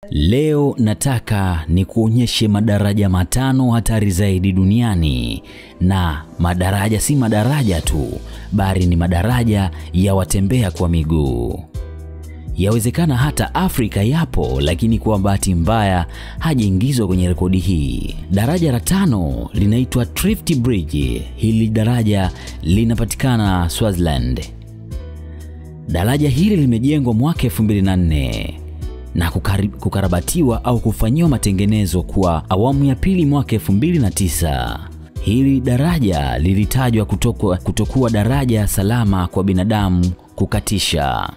Leo nataka nikuonyeshe madaraja matano hatari zaidi duniani, na madaraja si madaraja tu, bali ni madaraja ya watembea kwa miguu. Yawezekana hata Afrika yapo, lakini kwa bahati mbaya hajaingizwa kwenye rekodi hii. Daraja la 5 linaitwa Trift Bridge. Hili daraja linapatikana Swaziland. Daraja hili limejengwa mwaka 2004 na kukarabatiwa au kufanyiwa matengenezo kwa awamu ya pili mwaka 2009. Hili daraja lilitajwa kutokuwa daraja salama kwa binadamu kukatisha,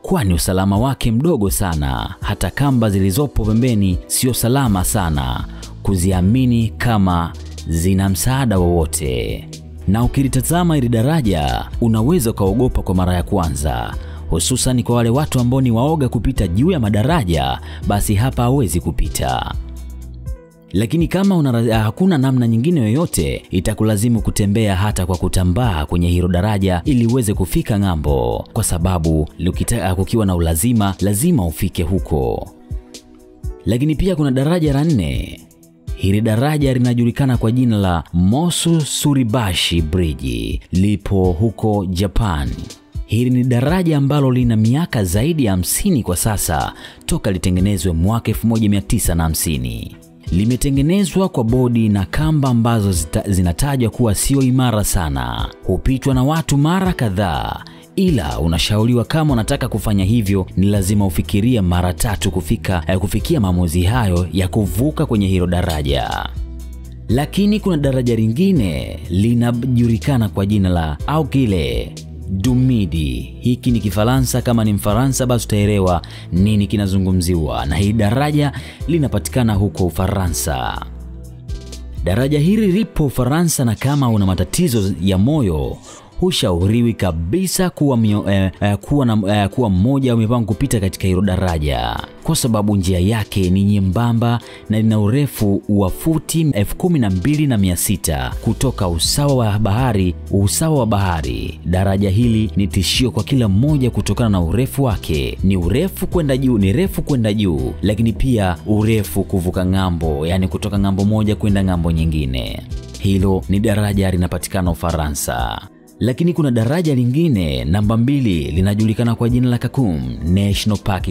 kwani usalama wake mdogo sana. Hata kamba zilizopo pembeni sio salama sana kuziamini kama zina msaada wowote. Na ukilitazama hili daraja unaweza kaogopa kwa mara ya kwanza, hususan kwa wale watu ambao ni waoga kupita juu ya madaraja, basi hapa hawezi kupita. Lakini kama hakuna namna nyingine yoyote, itakulazimu kutembea hata kwa kutambaa kwenye hilo daraja ili uweze kufika ng'ambo, kwa sababu kukiwa na ulazima lazima ufike huko. Lakini pia kuna daraja la 4. Hili daraja linajulikana kwa jina la Mosu Suribashi Bridge, lipo huko Japan. Hili ni daraja ambalo lina miaka zaidi ya 50 kwa sasa, toka litengenezwe mwaka 1950. Limetengenezwa kwa bodi na kamba ambazo zinatajwa kuwa sio imara sana. Hupitwa na watu mara kadhaa, ila unashauriwa kama unataka kufanya hivyo ni lazima ufikirie mara 3 kufikia maamuzi hayo ya kuvuka kwenye hilo daraja. Lakini kuna daraja lingine linajulikana kwa jina la Aiguille du Midi. Hiki ni Kifaransa, kama ni Mfaransa basi utaelewa nini kinazungumziwa, na hii daraja linapatikana huko Ufaransa. Daraja hili lipo Ufaransa, na kama una matatizo ya moyo hushauriwi kabisa kuwa mmoja umepanga kupita katika hilo daraja, kwa sababu njia yake ni nyembamba na lina urefu wa futi 12,600 kutoka usawa wa bahari. Daraja hili ni tishio kwa kila mmoja kutokana na urefu wake. Ni refu kwenda juu, lakini pia urefu kuvuka ng'ambo, yani kutoka ng'ambo moja kwenda ng'ambo nyingine. Hilo ni daraja linapatikana Ufaransa. Lakini kuna daraja lingine namba 2 linajulikana kwa jina la Kakum National Park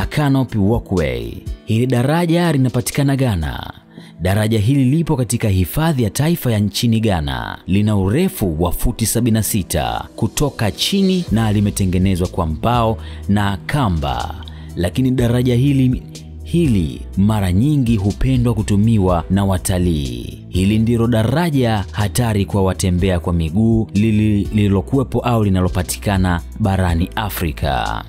Canopy Walkway. Hili daraja linapatikana Ghana. Daraja hili lipo katika hifadhi ya taifa ya nchini Ghana. Lina urefu wa futi 76 kutoka chini na limetengenezwa kwa mbao na kamba. Lakini daraja hili mara nyingi hupendwa kutumiwa na watalii. Hili ndilo daraja hatari kwa watembea kwa miguu lililokuwepo au linalopatikana barani Afrika.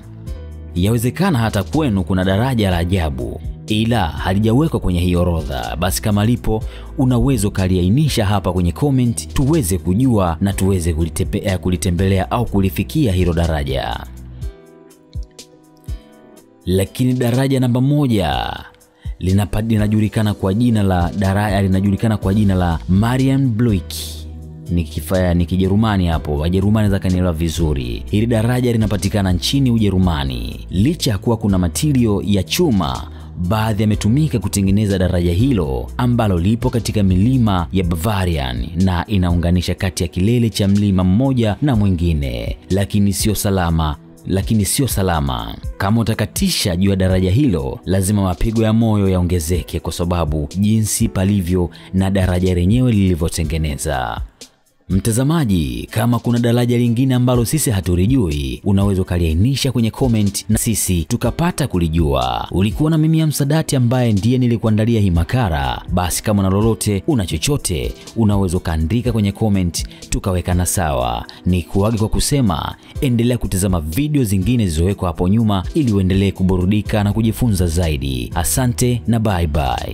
Yawezekana hata kwenu kuna daraja la ajabu, ila halijawekwa kwenye hii orodha. Basi kama lipo, unaweza kaliainisha hapa kwenye comment tuweze kujua na tuweze kulitembelea au kulifikia hilo daraja. Lakini daraja namba 1 linajulikana kwa jina la Marienbrücke. Ni Kijerumani hapo. Wajerumani za kanielewa vizuri. Hili daraja linapatikana nchini Ujerumani. Licha ya kuwa kuna material ya chuma, baadhi yametumika kutengeneza daraja hilo ambalo lipo katika milima ya Bavarian na inaunganisha kati ya kilele cha mlima mmoja na mwingine, lakini sio salama. Kama utakatisha juu ya daraja hilo, lazima mapigo ya moyo yaongezeke, kwa sababu jinsi palivyo na daraja lenyewe lilivyotengeneza. Mtazamaji, kama kuna daraja lingine ambalo sisi hatulijui, unaweza kaliainisha kwenye comment na sisi tukapata kulijua. Ulikuwa na mimi Msadati ambaye ndiye nilikuandalia hii makala. Basi kama na lolote, una chochote, unaweza kaandika kwenye comment tukawekana sawa. Ni kuage kwa kusema endelea kutazama video zingine zilizowekwa hapo nyuma ili uendelee kuburudika na kujifunza zaidi. Asante na bye bye.